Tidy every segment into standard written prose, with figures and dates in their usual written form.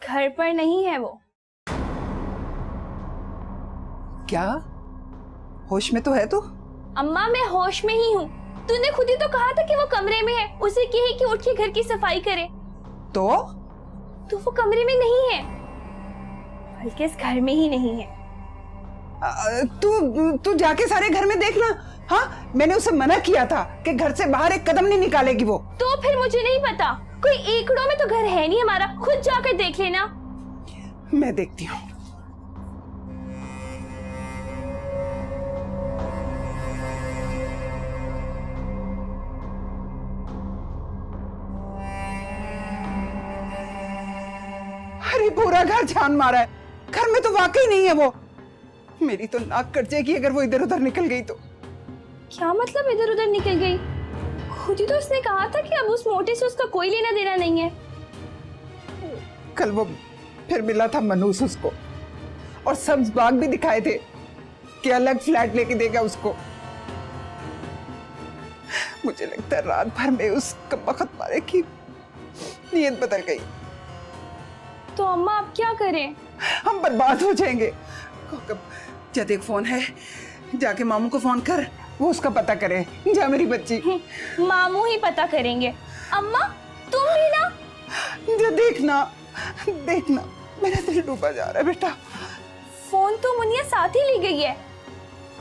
घर पर नहीं है वो। क्या? होश में तो है तू? अम्मा मैं होश में ही हूँ। तूने खुद ही तो कहा था कि वो कमरे में है। उसे कहे कि उठ के घर की सफाई करे। तो वो कमरे में नहीं है, बल्कि इस घर में ही नहीं है। तू जाके सारे घर में देखना। हाँ, मैंने उसे मना किया था कि घर से बाहर एक कदम नहीं निकालेगी वो। तो फिर मुझे नहीं पता, कोई एकड़ों में तो घर है नहीं हमारा, खुद जाकर देख लेना। मैं देखती हूँ। अरे पूरा घर छान मारा है, घर में तो वाकई नहीं है वो। मेरी तो नाक कट जाएगी अगर वो इधर उधर निकल गई तो। क्या मतलब इधर उधर निकल गई? खुद ही तो उसने कहा था कि अब उस मोटे से उसका कोई लेना देना नहीं है। कल वो फिर मिला था मनूस उसको, और सब्ज बाग भी दिखाए थे कि अलग फ्लैट लेके देगा उसको। मुझे लगता है रात भर में उस कमबख्त मारे की नीयत बदल गई। तो अम्मा अब क्या करें? हम बर्बाद हो जाएंगे। जद एक फोन है, जाके मामू को फोन कर, वो उसका पता करे। जा मेरी बच्ची। मामू ही पता करेंगे। अम्मा तुम भी ना। जा देखना देखना, मेरा दिल डूबा जा रहा है बेटा। फोन तो मुनिया साथ ही ली गई है,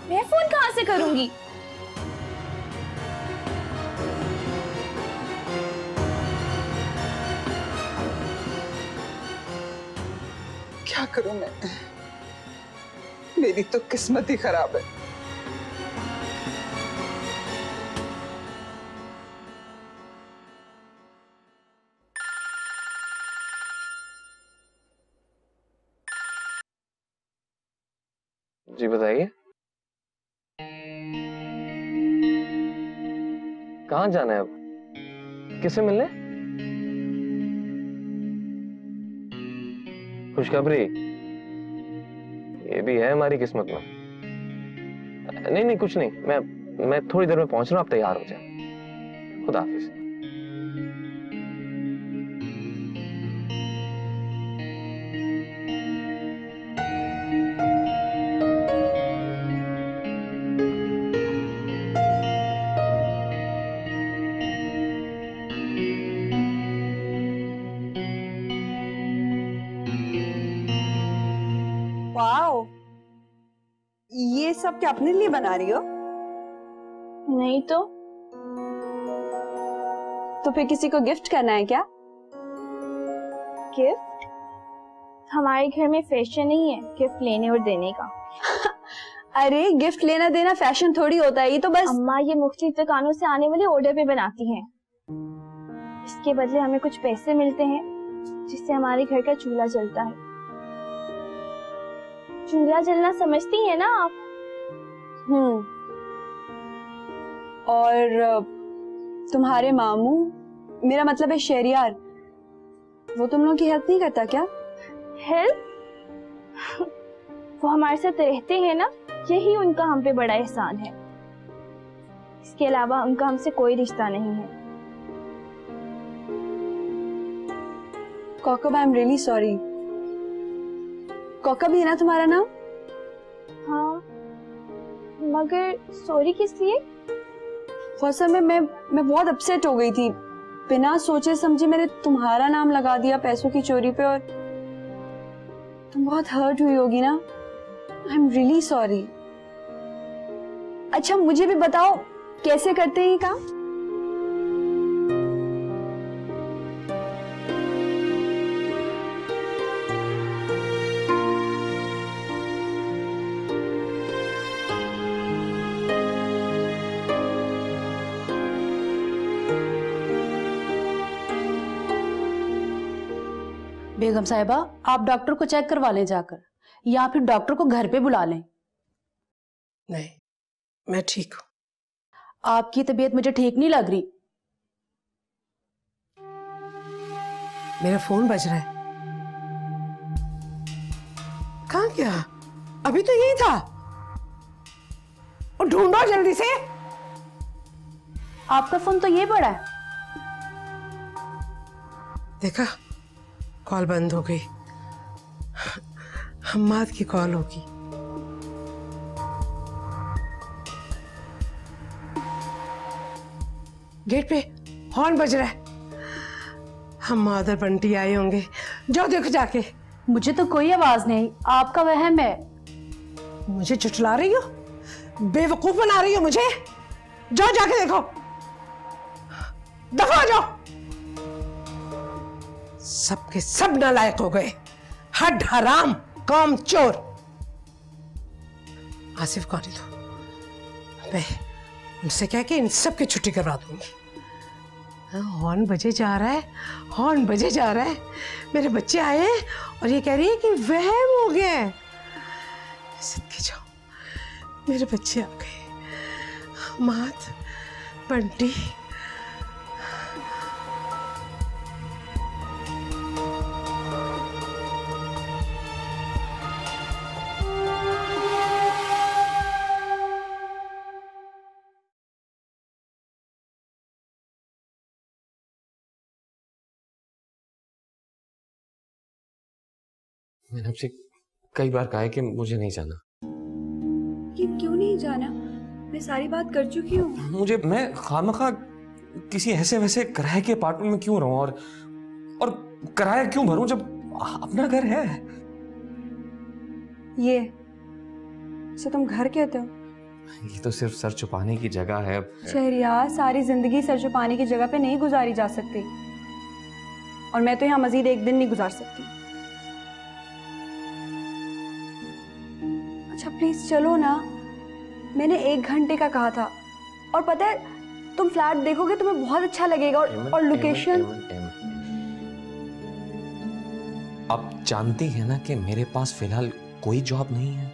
मैं फोन कहाँ से करूंगी? क्या करूं मैं? मेरी तो किस्मत ही खराब है। जी बताइए, कहाँ जाना है अब? किससे मिलने? खुशखबरी? ये भी है हमारी किस्मत में। नहीं नहीं कुछ नहीं, मैं थोड़ी देर में पहुंच रहा हूँ, आप तैयार हो जाए। खुदा हाफिज। वाओ, ये सब क्या अपने लिए बना रही हो? नहीं तो फिर किसी को गिफ्ट करना है क्या? गिफ्ट? हमारे घर में फैशन नहीं है गिफ्ट लेने और देने का। अरे गिफ्ट लेना देना फैशन थोड़ी होता है, ये तो बस। अम्मा ये मुख्तलिफ दुकानों से आने वाले ऑर्डर पे बनाती हैं। इसके बदले हमें कुछ पैसे मिलते हैं जिससे हमारे घर का चूल्हा जलता है। चूल्हा जलना समझती है ना आप? और तुम्हारे मामू, मेरा मतलब है शहरियार, वो तुम लोगों की हेल्प नहीं करता क्या? हेल्प? वो हमारे साथ रहते हैं ना, यही उनका हम पे बड़ा एहसान है। इसके अलावा उनका हमसे कोई रिश्ता नहीं है। Kaukab, I am really sorry. Kaukab ही है ना तुम्हारा नाम? हाँ, मगर सॉरी किस लिए? फौसा में मैं बहुत अपसेट हो गई थी। बिना सोचे समझे मैंने तुम्हारा नाम लगा दिया पैसों की चोरी पे, और तुम बहुत हर्ट हुई होगी ना। आई एम रियली सॉरी। अच्छा मुझे भी बताओ कैसे करते हैं ये काम? बेगम साहिबा, आप डॉक्टर को चेक करवा लें जाकर, या फिर डॉक्टर को घर पे बुला लें। नहीं, मैं ठीक हूँ। आपकी तबीयत मुझे ठीक नहीं लग रही। मेरा फोन बज रहा है। गया? अभी तो यही था। और ढूंढो जल्दी से। आपका फोन तो ये पड़ा है। देखा, कॉल बंद हो गई। हम्माद की कॉल होगी। गेट पे हॉर्न बज रहा है। हम्माद और बंटी आए होंगे। जाओ देखो जाके। मुझे तो कोई आवाज नहीं, आपका वहम है। मुझे चुटला रही हो, बेवकूफ बना रही हो मुझे। जाओ जाके देखो, दफा हो जाओ। सबके सब नालायक हो गए, हड हराम, काम चोर। आसिफ को आने दो, मैं उनसे कह के इन सब की छुट्टी करवा दूंगी। हॉर्न बजे जा रहा है, हॉर्न बजे जा रहा है। मेरे बच्चे आए हैं और ये कह रही है कि वहम हो गया है। सदके जाओ, मेरे बच्चे आ गए। मात, बंटी, मैंने आपसे कई बार कहा है कि मुझे नहीं जाना। ये क्यों नहीं जाना? मैं सारी बात कर चुकी हूँ। मैं खामखा किसी ऐसे वैसे किराए के अपार्टमेंट में क्यों रहूं और किराया क्यों भरूं जब अपना घर है। ये इसे तुम घर कहते हो? ये तो सिर्फ सर छुपाने की जगह है। शहरियार, सारी जिंदगी सर छुपाने की जगह पे नहीं गुजारी जा सकती, और मैं तो यहाँ मजीद एक दिन नहीं गुजार सकती। अच्छा प्लीज चलो ना, मैंने 1 घंटे का कहा था। और पता है, तुम फ्लैट देखोगे तुम्हें बहुत अच्छा लगेगा। और लोकेशन। आप जानती हैं ना कि मेरे पास फिलहाल कोई जॉब नहीं है,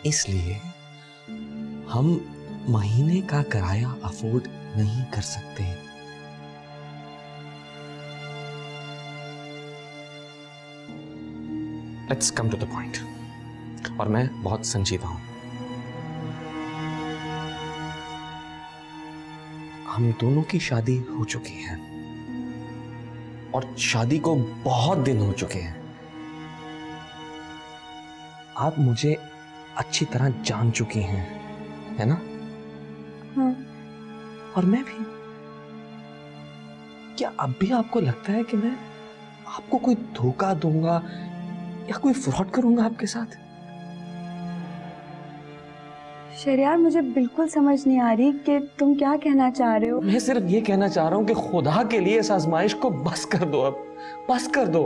इसलिए हम महीने का किराया अफोर्ड नहीं कर सकते। Let's come to the point. और मैं बहुत संजीदा हूं। हम दोनों की शादी हो चुकी है और शादी को बहुत दिन हो चुके हैं। आप मुझे अच्छी तरह जान चुकी हैं, है ना? हाँ। और मैं भी। क्या अब भी आपको लगता है कि मैं आपको कोई धोखा दूंगा या कोई फ्रॉड करूंगा आपके साथ? शहरियार, मुझे बिल्कुल समझ नहीं आ रही कि तुम क्या कहना चाह रहे हो। मैं सिर्फ ये कहना चाह रहा हूं कि खुदा के लिए इस आजमाइश को बस कर दो, अब बस कर दो।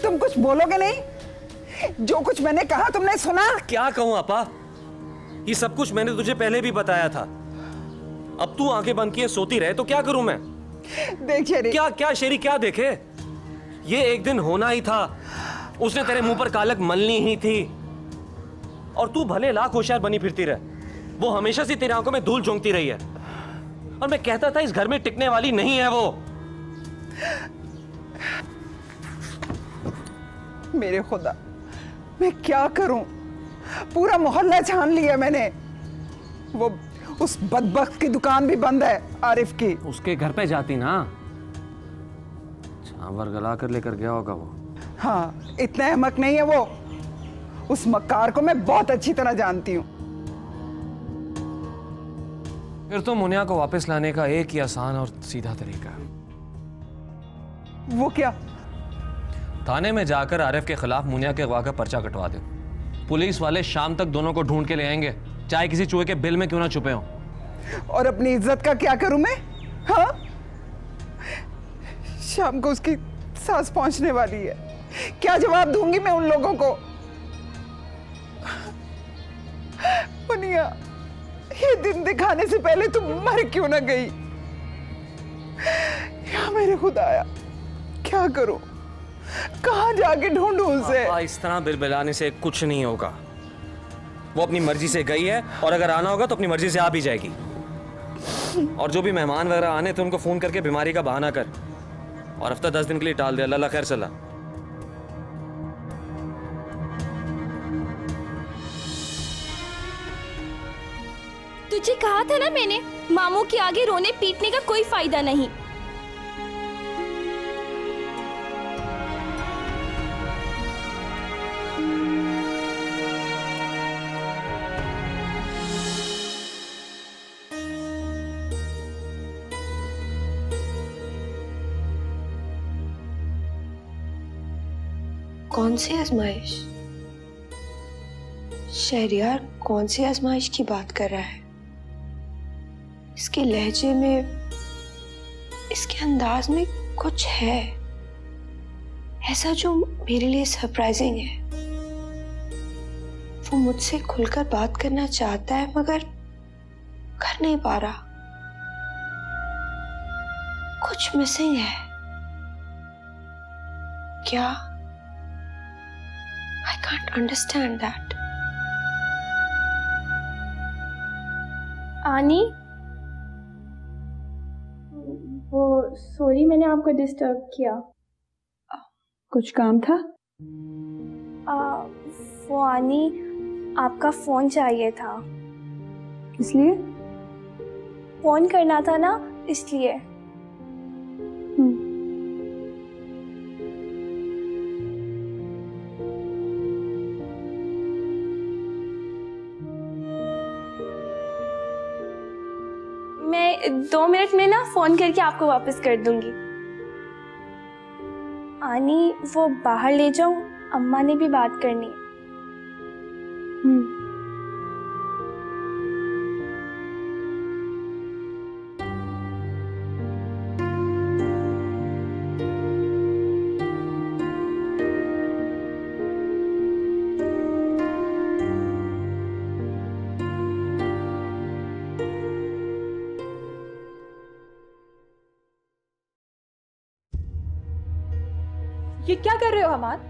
तुम कुछ बोलोगे नहीं? जो कुछ मैंने कहा तुमने सुना? क्या कहूं आपा, ये सब कुछ मैंने तुझे पहले भी बताया था। अब तू आंखें बंद किए सोती रहे तो क्या करूं मैं? देख शेरी। क्या शेरी क्या देखे? ये एक दिन होना ही था। उसने तेरे मुंह पर कालक मलनी ही थी। और तू भले लाख होशियार बनी फिरती रहे, वो हमेशा से तेरी आंखों में धूल झोंकती रही है। और मैं कहता था इस घर में टिकने वाली नहीं है वो। मेरे खुदा, मैं क्या करूं? पूरा मोहल्ला छान लिया मैंने। वो उस बदबख्त की दुकान भी बंद है, आरिफ की। उसके घर पे जाती ना, चावल गला कर लेकर गया होगा वो। हाँ, इतना अहमक नहीं है वो। उस मक्कार को मैं बहुत अच्छी तरह जानती हूँ। फिर तो मुनिया को वापस लाने का एक ही आसान और सीधा तरीका है। वो क्या? थाने में जाकर आरिफ के खिलाफ मुनिया के अगवा का पर्चा कटवा दो। पुलिस वाले शाम तक दोनों को ढूंढ के ले आएंगे, चाहे किसी चूहे के बिल में क्यों ना छुपे हो। और अपनी इज्जत का क्या करूं मैं? हाँ, शाम को उसकी सास पहुंचने वाली है, क्या जवाब दूंगी मैं उन लोगों को? मुनिया, ये दिन दिखाने से पहले तुम मर क्यों ना गई? या मेरे खुदाया, क्या करूं? कहां जाके ढूंढूं उसे? इस तरह बिलबिलाने से कुछ नहीं होगा। वो अपनी मर्जी से गई है, और अगर आना होगा तो अपनी मर्जी से आ भी जाएगी। और जो भी मेहमान वगैरह आने थे उनको फोन करके बीमारी का बहाना कर, और हफ्ता 10 दिन के लिए टाल दे। अल्लाह खैर सला। तुझे कहा था ना मैंने, मामू के आगे रोने पीटने का कोई फायदा नहीं। कौन सी आजमाइश? शहरियार कौन सी आजमाइश की बात कर रहा है? इसके लहजे में, इसके अंदाज में कुछ है ऐसा जो मेरे लिए सरप्राइजिंग है। वो मुझसे खुलकर बात करना चाहता है मगर कर नहीं पा रहा। कुछ मिसिंग है क्या? I can't understand that. आनी, वो सॉरी मैंने आपको डिस्टर्ब किया। कुछ काम था? वो आनी, आपका फोन चाहिए था। किस लिए? फोन करना था ना, इसलिए। मैं 2 मिनट में ना फोन करके आपको वापस कर दूंगी। आनी, वो बाहर ले जाऊं? अम्मा ने भी बात करनी है। ये क्या कर रहे हो हमाद?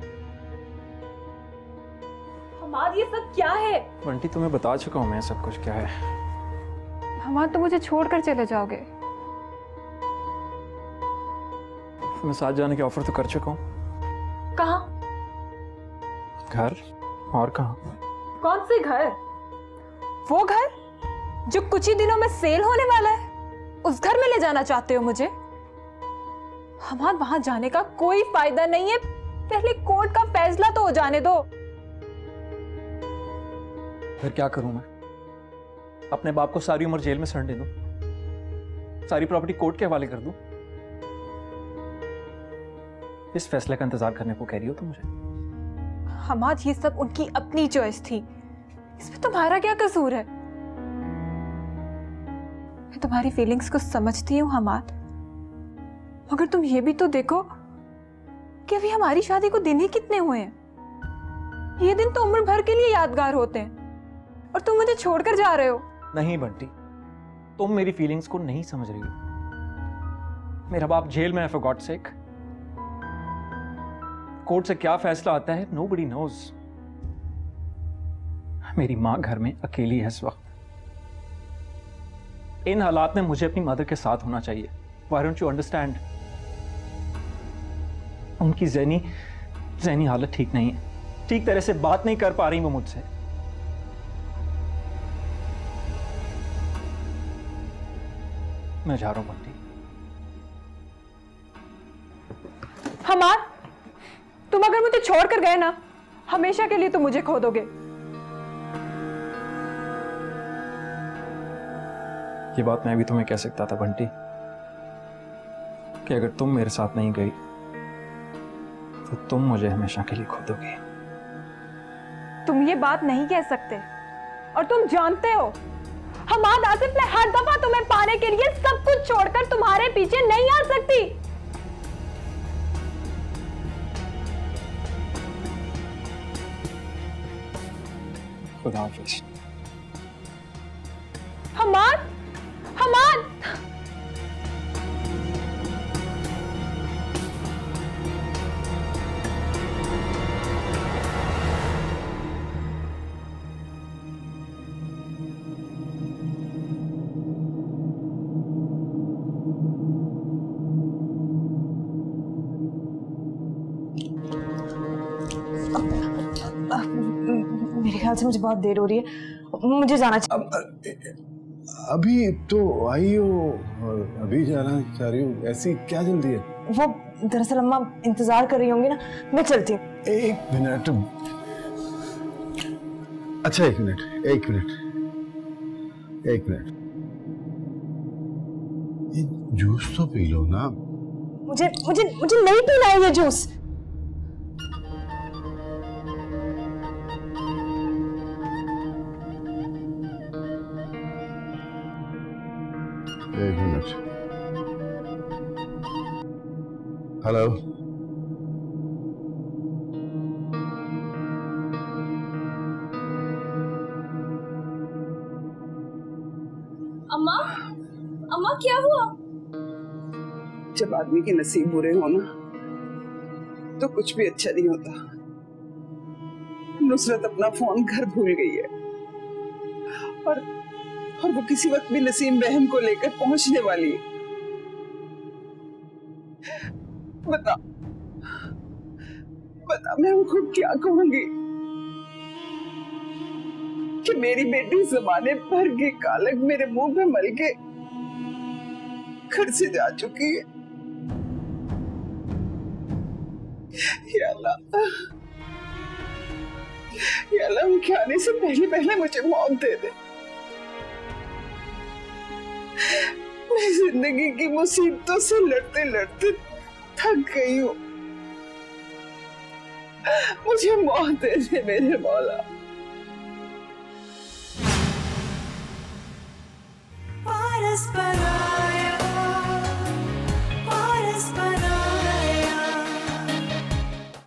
हमाद, ये सब क्या है? बंटी, तुम्हें बता चुका हूँ मैं सब कुछ क्या है। हमाद, तो मुझे छोड़कर चले जाओगे? मैं साथ जाने के ऑफर तो कर चुका हूँ। कहाँ? घर, और कहाँ? कौन से घर? वो घर जो कुछ ही दिनों में सेल होने वाला है, उस घर में ले जाना चाहते हो मुझे? हमाद, वहां जाने का कोई फायदा नहीं है। पहले कोर्ट का फैसला तो हो जाने दो। फिर क्या करूं मैं? अपने बाप को सारी उम्र जेल में सड़ने दूं? सारी प्रॉपर्टी कोर्ट के हवाले कर दूं? इस फैसले का इंतजार करने को कह रही हो तुम मुझे? हमाद, ये सब उनकी अपनी चॉइस थी, इसमें तुम्हारा क्या कसूर है? मैं तुम्हारी फीलिंग्स को समझती हूँ हमाद, मगर तुम ये भी तो देखो कि अभी हमारी शादी को दिन ही कितने हुए हैं। ये दिन तो उम्र भर के लिए यादगार होते हैं, और तुम मुझे छोड़कर जा रहे हो। नहीं बंटी, तुम मेरी फीलिंग्स को नहीं समझ रही हो। मेरा बाप जेल में है, फॉर गॉड सेक। कोर्ट से क्या फैसला आता है, नोबडी नोज। मेरी माँ घर में अकेली है इस वक्त। इन हालात में मुझे अपनी मदर के साथ होना चाहिए। Why don't you understand? उनकी ज़हनी हालत ठीक नहीं है, ठीक तरह से बात नहीं कर पा रही वो मुझसे। मैं जा रहा हूं बंटी। हमार, तुम अगर मुझे छोड़ कर गए ना, हमेशा के लिए तुम मुझे खो दोगे। ये बात मैं भी तुम्हें कह सकता था बंटी, कि अगर तुम मेरे साथ नहीं गई तो तुम मुझे हमेशा के लिए खो दोगी। तुम ये बात नहीं कह सकते, और तुम जानते हो हमाद आसिफ, मैं हर दफा तुम्हें पाने के लिए सब कुछ छोड़कर तुम्हारे पीछे नहीं आ सकती। खुदा हाफिज। हमाद, हमाद। मेरे ख्याल से मुझे बहुत देर हो रही है, मुझे जाना चाहिए। अभी तो आई हो और अभी जाना चाह रही हो, ऐसी क्या जल्दी है? वो दरअसल अम्मा इंतजार कर रही होंगी ना, मैं चलती हूँ। एक मिनट, अच्छा एक मिनट, एक मिनट, एक मिनट, ये जूस तो पी लो ना। मुझे मुझे मुझे नहीं पीना है ये जूस। एक मिनट, हेलो, अम्मा, अम्मा क्या हुआ? जब आदमी के नसीब बुरे हो ना तो कुछ भी अच्छा नहीं होता। नुसरत अपना फोन घर भूल गई है और वो किसी वक्त भी नसीम बहन को लेकर पहुंचने वाली है। बता मैं उनको क्या कहूंगी कि मेरी बेटी ज़माने भर की कालक मेरे मुंह पे मल के घर से जा चुकी है। या अल्लाह, उनके आने से पहले मुझे मौत दे दे। मैं जिंदगी की मुसीबतों से लड़ते लड़ते थक गई हूँ, मुझे मौत दे दे मेरे मौला। परस्पर